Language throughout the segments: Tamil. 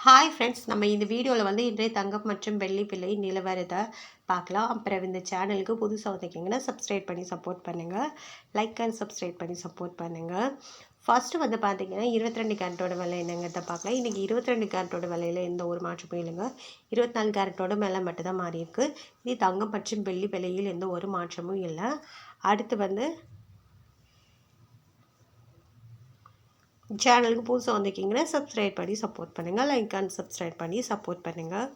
ஹாய் ஃப்ரெண்ட்ஸ், நம்ம இந்த வீடியோவில் இன்றைய தங்கம் மற்றும் வெள்ளி விலை நிலவரத்தை பார்க்கலாம். அப்புறம் இந்த சேனலுக்கு புதுசாக வந்திருக்கீங்கன்னா சப்ஸ்கிரைப் பண்ணி சப்போர்ட் பண்ணுங்கள். லைக் அண்ட் சப்ஸ்கிரைப் பண்ணி சப்போர்ட் பண்ணுங்கள். ஃபஸ்ட்டு பார்த்தீங்கன்னா 22 கேரட்டோட விலை என்னங்கிறத பார்க்கலாம். இன்றைக்கி 22 கேரட்டோட விலையில் எந்த ஒரு மாற்றமும் இல்லைங்க. 24 கேரட்டோட மேலே மட்டும்தான் மாறி இருக்குது. இது தங்கம் மற்றும் வெள்ளி விலையில் எந்த ஒரு மாற்றமும் இல்லை. அடுத்து சேனலுக்கு புதுசாக வந்திருக்கீங்கன்னா சப்ஸ்கிரைப் பண்ணி சப்போர்ட் பண்ணுங்கள். லைக் அண்ட் சப்ஸ்கிரைப் பண்ணி சப்போர்ட் பண்ணுங்கள்.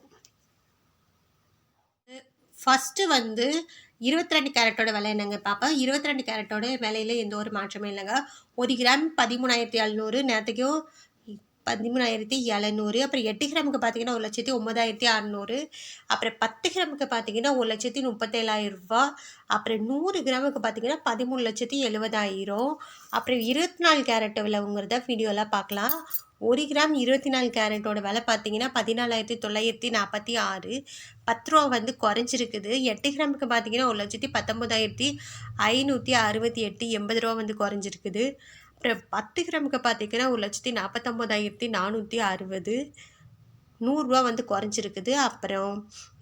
ஃபஸ்ட்டு 22 கேரட்டோட விலை என்னங்க பாப்பா. 22 கேரட்டோட விலையில் எந்த ஒரு மாற்றமும் இல்லைங்க. 1 கிராம் 13,700, நேற்றுக்கும் 13,700. அப்புறம் 8 கிராமுக்கு பார்த்தீங்கன்னா 1,09,600. அப்புறம் 10 கிராமுக்கு பார்த்தீங்கன்னா 1,37,000 ரூபா. அப்புறம் 100 கிராமுக்கு பார்த்தீங்கன்னா 13,70,000. அப்புறம் 24 கேரட் விலைங்கிறத வீடியோலாம் பார்க்கலாம். 1 கிராம் 24 கேரட்டோட விலை பார்த்தீங்கன்னா 14,946. 10 ரூபா குறைஞ்சிருக்குது. 8 கிராமுக்கு பார்த்தீங்கன்னா 1,19,568. 80 ரூபா குறைஞ்சிருக்குது. அப்புறம் 10 கிராமுக்கு பார்த்தீங்கன்னா 1,49,460. 100 குறைஞ்சிருக்குது. அப்புறம்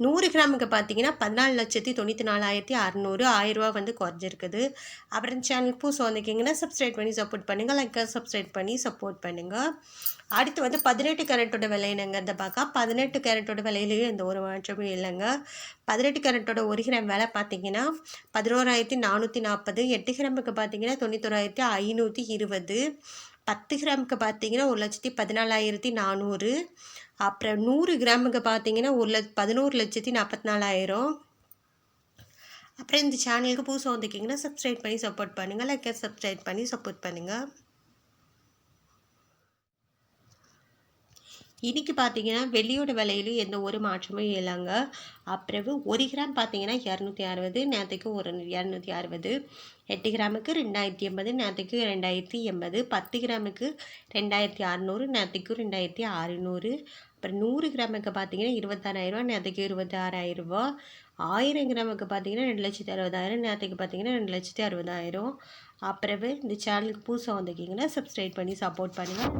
100 கிராமுக்கு பார்த்தீங்கன்னா 14,94,600. 1000 குறைஞ்சிருக்குது. அப்புறம் சேனல் புதுசாக வந்திருக்கீங்கன்னா சப்ஸ்கிரைப் பண்ணி சப்போர்ட் பண்ணுங்கள். லைக் சப்ஸ்கிரைப் பண்ணி சப்போர்ட் பண்ணுங்கள். அடுத்து 18 கேரட்டோட விலை என்னங்கிறத பார்க்க. 18 கேரட்டோட விலையிலேயும் எந்த ஒரு மாற்றமும் இல்லைங்க. 18 கேரட்டோட 1 கிராம் விலை பார்த்தீங்கன்னா 11,440. 8 கிராமுக்கு பார்த்தீங்கன்னா 91,520. 10 கிராமுக்கு பார்த்தீங்கன்னா 1,14,400. அப்புறம் 100 கிராமுக்கு பார்த்தீங்கன்னா 11,44,000. அப்புறம் இந்த சேனலுக்கு புதுசாக வந்திருக்கீங்கன்னா சப்ஸ்கிரைப் பண்ணி சப்போர்ட் பண்ணுங்கள். லைக் சப்ஸ்கிரைப் பண்ணி சப்போர்ட் பண்ணுங்கள். இன்றைக்கி பார்த்தீங்கன்னா வெள்ளியோட விலையிலும் எந்த ஒரு மாற்றமும் இல்லைங்க. அப்புறம் 1 கிராம் பார்த்தீங்கன்னா 260, நேற்றுக்கு 260. 8 கிராமுக்கு 2,080, நேற்றுக்கு 2,080. 10 கிராமுக்கு 2,600, நேற்றுக்கு 2,600. அப்புறம் 100 கிராமுக்கு பார்த்தீங்கன்னா 26,000, நேற்றுக்கு 26,000. 1000 கிராமுக்கு பார்த்தீங்கன்னா 2,60,000, நேற்றுக்கு பார்த்தீங்கன்னா 2,60,000. அப்புறம் இந்த சேனலுக்கு புதுசாக வந்திருக்கீங்கன்னா சப்ஸ்கிரைப் பண்ணி சப்போர்ட் பண்ணுங்கள்.